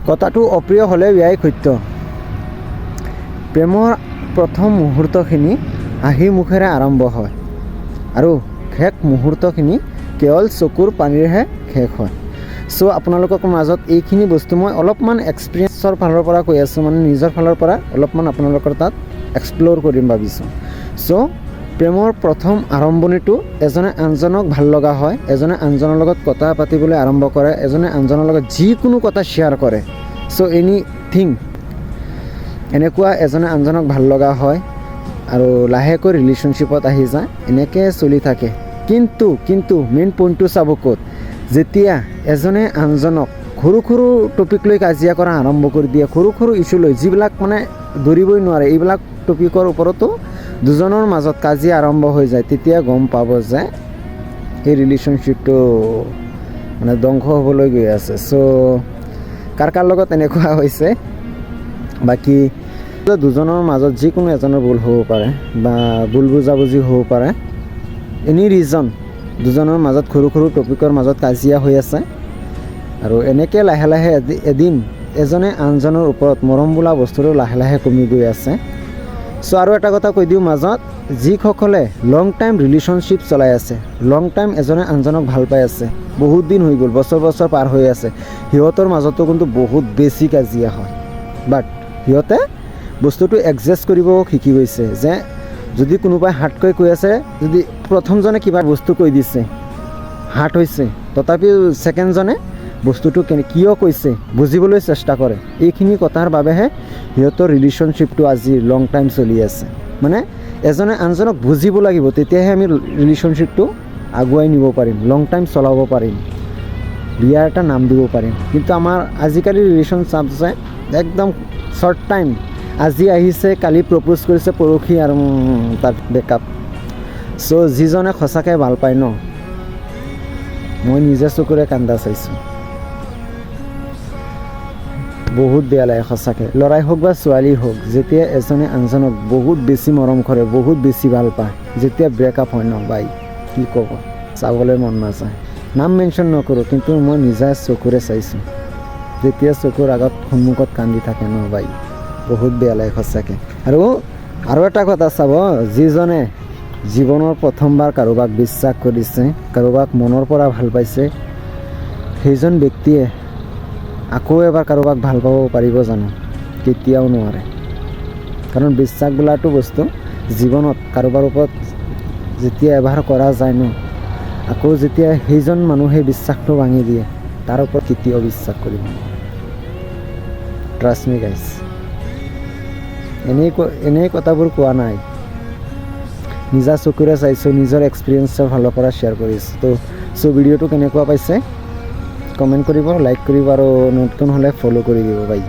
কথাটো অপ্ৰিয় হ'লে এয়াই সত্য। প্ৰেমৰ প্ৰথম মুহূৰ্তখিনি হাঁহি মুখেৰে আৰম্ভ হয় আৰু শেষ মুহূৰ্তখিনি কেৱল চকুৰ পানীৰেহে শেষ হয়। চ' আপোনালোকৰ মাজত এইখিনি বস্তু মই অলপমান এক্সপিৰিয়েঞ্চৰ ফালৰ পৰা কৈ আছোঁ, মানে নিজৰ ফালৰ পৰা অলপমান আপোনালোকৰ তাত এক্সপ্ল'ৰ কৰিম ভাবিছোঁ। চ' প্ৰেমৰ প্ৰথম আৰম্ভণিটো এজনে আনজনক ভাল লগা হয়, এজনে আনজনৰ লগত কথা পাতিবলৈ আৰম্ভ কৰে, এজনে আনজনৰ লগত যিকোনো কথা শ্বেয়াৰ কৰে। চ' এনিথিং এনেকুৱা এজনে আনজনক ভাল লগা হয় আৰু লাহেকৈ ৰিলেশ্যনশ্বিপত আহি যায়, এনেকৈ চলি থাকে। কিন্তু মেইন পইণ্টটো চাব ক'ত, যেতিয়া এজনে আনজনক সৰু সৰু টপিক লৈ কাজিয়া কৰা আৰম্ভ কৰি দিয়ে, সৰু সৰু ইছ্যু লৈ, যিবিলাক মানে ধৰিবই নোৱাৰে, এইবিলাক টপিকৰ ওপৰতো দুজনৰ মাজত কাজিয়া আৰম্ভ হৈ যায়, তেতিয়া গম পাব যে এই ৰিলেশ্যনশ্বিপটো মানে ধ্বংস হ'বলৈ গৈ আছে। চ' কাৰ লগত এনেকুৱা হৈছে, বাকী দুজনৰ মাজত যিকোনো এজনৰ ভুল হ'ব পাৰে বা ভুল বুজাবুজি হ'ব পাৰে, এনি ৰিজন দুজনৰ মাজত সৰু সৰু টপিকৰ মাজত কাজিয়া হৈ আছে আৰু এনেকৈ লাহে লাহে এদিন এজনে আনজনৰ ওপৰত মৰম বোলা বস্তুটো লাহে লাহে কমি গৈ আছে। চ' আৰু এটা কথা কৈ দিওঁ মাজত, যিসকলে লং টাইম ৰিলেশ্যনশ্বিপ চলাই আছে, লং টাইম এজনে আনজনক ভাল পাই আছে, বহুত দিন হৈ গ'ল, বছৰ বছৰ পাৰ হৈ আছে, সিহঁতৰ মাজতো কিন্তু বহুত বেছি কাজিয়া হয়। বাট সিহঁতে বস্তুটো এডজাষ্ট কৰিব শিকি গৈছে, যে যদি কোনোবাই হাৰ্টকৈ কৈ আছে, যদি প্ৰথমজনে কিবা বস্তু কৈ দিছে, হাৰ্ট হৈছে, তথাপিও ছেকেণ্ডজনে বস্তুটো কিয় কৈছে বুজিবলৈ চেষ্টা কৰে। এইখিনি কথাৰ বাবেহে সিহঁতৰ ৰিলেশ্যনশ্বিপটো আজি লং টাইম চলি আছে। মানে এজনে আনজনক বুজিব লাগিব, তেতিয়াহে আমি ৰিলেশ্যনশ্বিপটো আগুৱাই নিব পাৰিম, লং টাইম চলাব পাৰিম, বিয়াৰ এটা নাম দিব পাৰিম। কিন্তু আমাৰ আজিকালি ৰিলেশ্যনশ্বিপ যে একদম শ্বৰ্ট টাইম, আজি আহিছে, কালি প্ৰপ'জ কৰিছে, পৰহি আৰু তাত ব্ৰেকআপ। চ' যিজনে সঁচাকৈ ভাল পায় ন, মই নিজে চকুৰে কান্দা চাইছোঁ, বহুত বেয়া লাগে সঁচাকৈ। ল'ৰাই হওক বা ছোৱালী হওক, যেতিয়া এজনে আনজনক বহুত বেছি মৰম কৰে, বহুত বেছি ভাল পায়, যেতিয়া ব্ৰেকআপ হয় ন বাই, কি ক'ব, চাবলৈ মন নাযায়। নাম মেনশ্যন নকৰোঁ, কিন্তু মই নিজে চকুৰে চাইছোঁ, যেতিয়া চকুৰ আগত সন্মুখত কান্দি থাকে ন বাই, বহুত বেয়া লাগে সঁচাকৈ। আৰু এটা কথা চাব, যিজনে জীৱনৰ প্ৰথমবাৰ কাৰোবাক বিশ্বাস কৰিছে, কাৰোবাক মনৰ পৰা ভাল পাইছে, সেইজন ব্যক্তিয়ে আকৌ এবাৰ কাৰোবাক ভাল পাব পাৰিব জানো? কেতিয়াও নোৱাৰে। কাৰণ বিশ্বাস বোলাটো বস্তু জীৱনত কাৰোবাৰ ওপৰত যেতিয়া এবাৰ কৰা যায় ন, আকৌ যেতিয়া সেইজন মানুহে বিশ্বাসটো ভাঙি দিয়ে, তাৰ ওপৰত কেতিয়াও বিশ্বাস কৰিব নোৱাৰে। ট্ৰাষ্ট মি গাইজ, এনেই কথাবোৰ কোৱা নাই, নিজা চকুৰে চাইছোঁ, নিজৰ এক্সপিৰিয়েঞ্চৰ ফালৰ পৰা শ্বেয়াৰ কৰিছোঁ। চ' ভিডিঅ'টো কেনেকুৱা পাইছে কমেণ্ট কৰিব, লাইক কৰিব আৰু নতুন হ'লে ফ'ল' কৰি দিব বাই।